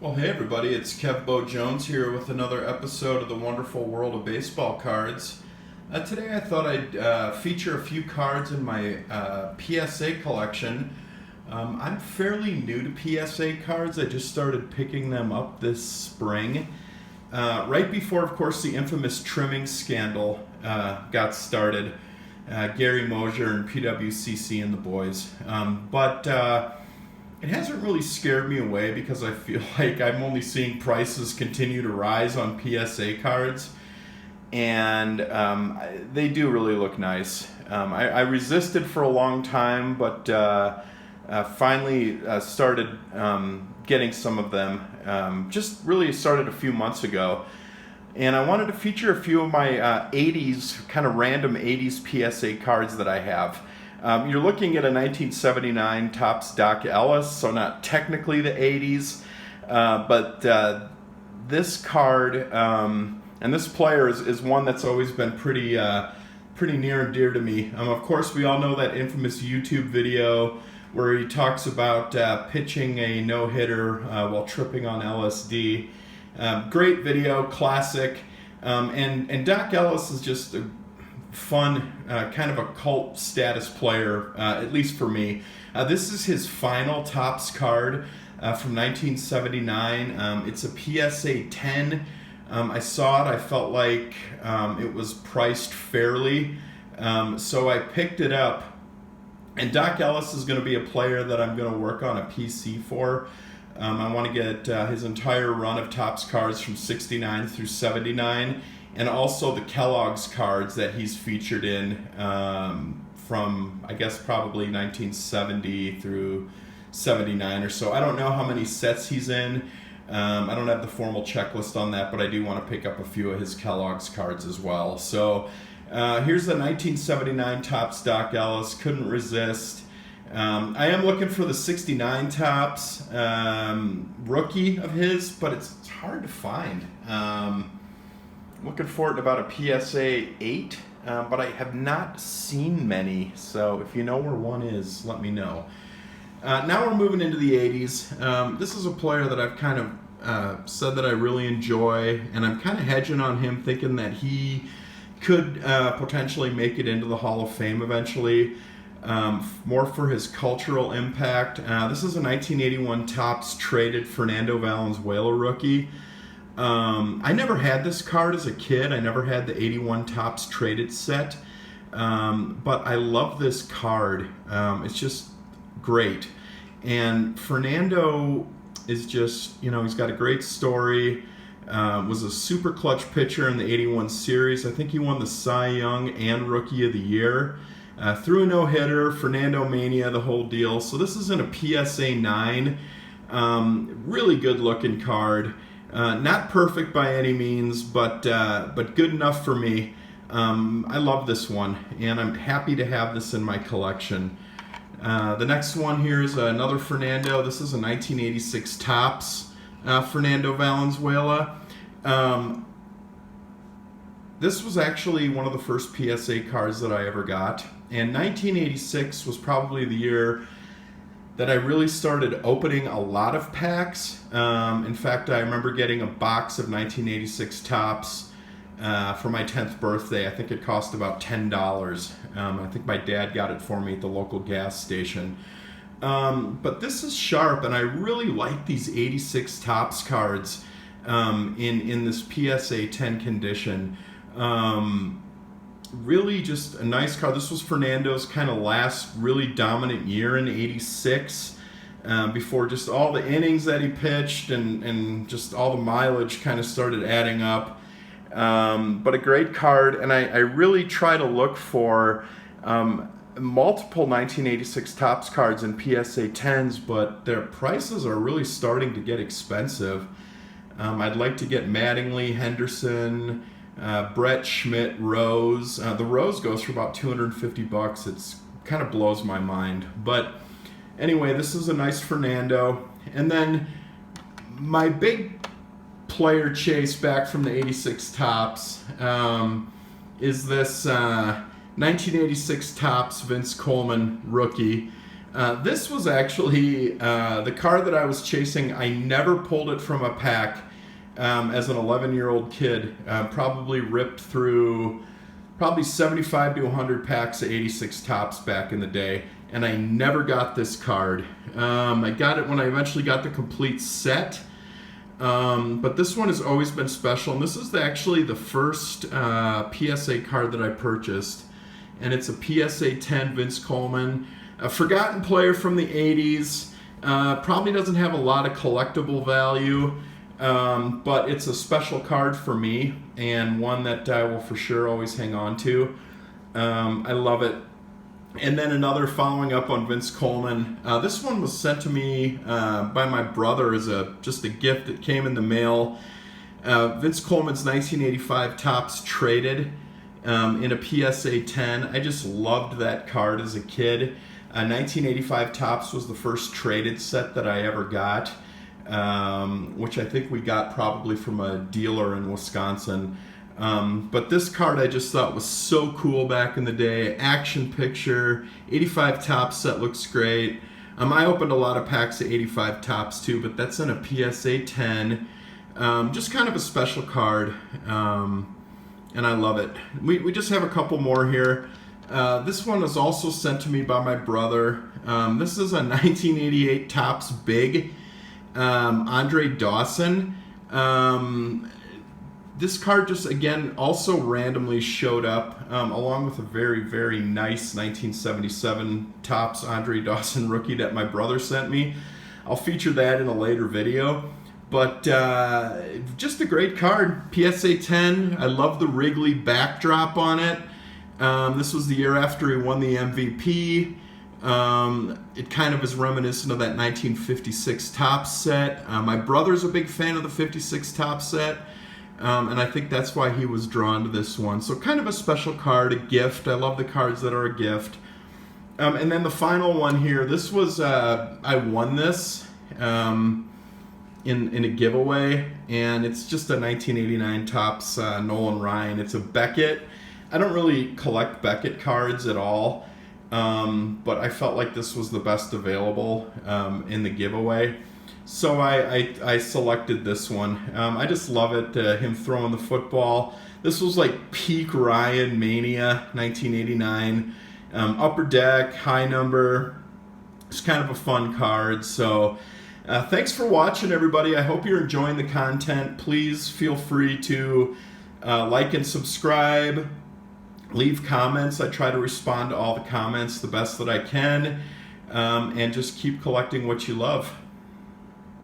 Well, hey everybody, it's Kev Bo Jones here with another episode of the wonderful world of baseball cards. Today I thought I'd feature a few cards in my PSA collection. I'm fairly new to PSA cards. I just started picking them up this spring. Right before, of course, the infamous trimming scandal got started. Gary Mosier and PWCC and the boys. But it hasn't really scared me away because I feel like I'm only seeing prices continue to rise on PSA cards, and they do really look nice. I resisted for a long time, but finally started getting some of them. Just really started a few months ago. And I wanted to feature a few of my 80s, kind of random 80s PSA cards that I have. You're looking at a 1979 Topps Doc Ellis, so not technically the 80s, but this card and this player is one that's always been pretty near and dear to me. Of course, we all know that infamous YouTube video where he talks about pitching a no-hitter while tripping on LSD. Great video, classic, and Doc Ellis is just a fun, kind of a cult status player, at least for me. This is his final Topps card from 1979. It's a PSA 10. I saw it. I felt like it was priced fairly, so I picked it up. And Doc Ellis is going to be a player that I'm going to work on a PC for. I want to get his entire run of Topps cards from 69 through 79. And also the Kellogg's cards that he's featured in from, I guess, probably 1970 through 79 or so. I don't know how many sets he's in. I don't have the formal checklist on that, but I do want to pick up a few of his Kellogg's cards as well. So here's the 1979 Topps Doc Ellis. Couldn't resist. I am looking for the 69 Topps rookie of his, but it's hard to find. Looking for it in about a PSA 8, but I have not seen many, so if you know where one is, let me know. Now we're moving into the 80s. This is a player that I've kind of said that I really enjoy, and I'm kind of hedging on him, thinking that he could potentially make it into the Hall of Fame eventually, more for his cultural impact. This is a 1981 Topps traded Fernando Valenzuela rookie. I never had this card as a kid. I never had the 81 Topps traded set, but I love this card. It's just great. And Fernando is just, he's got a great story. Was a super clutch pitcher in the 81 series. I think he won the Cy Young and Rookie of the Year. Threw a no-hitter, Fernando Mania, the whole deal. So this is in a PSA 9. Really good-looking card. Not perfect by any means, but good enough for me. I love this one, and I'm happy to have this in my collection. The next one here is another Fernando. This is a 1986 Topps Fernando Valenzuela. This was actually one of the first PSA cards that I ever got, and 1986 was probably the year that I really started opening a lot of packs. In fact, I remember getting a box of 1986 Topps for my 10th birthday. I think it cost about $10. I think my dad got it for me at the local gas station. But this is sharp, and I really like these 86 Topps cards in this PSA 10 condition. Really just a nice card. This was Fernando's kind of last really dominant year in 86, before just all the innings that he pitched and just all the mileage kind of started adding up. But a great card, and I really try to look for multiple 1986 Topps cards in PSA 10s, but their prices are really starting to get expensive. I'd like to get Mattingly, Henderson, Brett, Schmidt, Rose. The Rose goes for about $250. It's kind of blows my mind. But anyway, this is a nice Fernando. And then my big player chase back from the 86 Topps is this 1986 Topps Vince Coleman rookie. This was actually the card that I was chasing. I never pulled it from a pack as an 11-year-old kid. Probably ripped through probably 75 to 100 packs of 86 tops back in the day, and I never got this card. I got it when I eventually got the complete set, but this one has always been special, and this is actually the first PSA card that I purchased, and it's a PSA 10 Vince Coleman, a forgotten player from the 80s. Probably doesn't have a lot of collectible value, but it's a special card for me, and one that I will for sure always hang on to. I love it. And then another following up on Vince Coleman. This one was sent to me by my brother as just a gift that came in the mail. Vince Coleman's 1985 Topps Traded in a PSA 10. I just loved that card as a kid. 1985 Topps was the first traded set that I ever got, which I think we got probably from a dealer in Wisconsin. But this card I just thought was so cool back in the day. Action picture, 85 Topps set looks great. I opened a lot of packs of 85 Topps too, but that's in a PSA 10. Just kind of a special card, and I love it. We just have a couple more here. This one was also sent to me by my brother. This is a 1988 Topps Big Andre Dawson. This card just, again, also randomly showed up along with a very, very nice 1977 Topps Andre Dawson rookie that my brother sent me. I'll feature that in a later video. But just a great card. PSA 10. I love the Wrigley backdrop on it. This was the year after he won the MVP. It kind of is reminiscent of that 1956 Topps set. My brother's a big fan of the 56 Topps set. And I think that's why he was drawn to this one. So kind of a special card, a gift. I love the cards that are a gift. And then the final one here, this was, I won this in a giveaway, and it's just a 1989 Topps Nolan Ryan. It's a Beckett. I don't really collect Beckett cards at all, but I felt like this was the best available in the giveaway. So I selected this one. I just love it, him throwing the football. This was like peak Ryan mania, 1989. Upper deck, high number. It's kind of a fun card. So thanks for watching, everybody. I hope you're enjoying the content. Please feel free to like and subscribe. Leave comments. I try to respond to all the comments the best that I can. And just keep collecting what you love.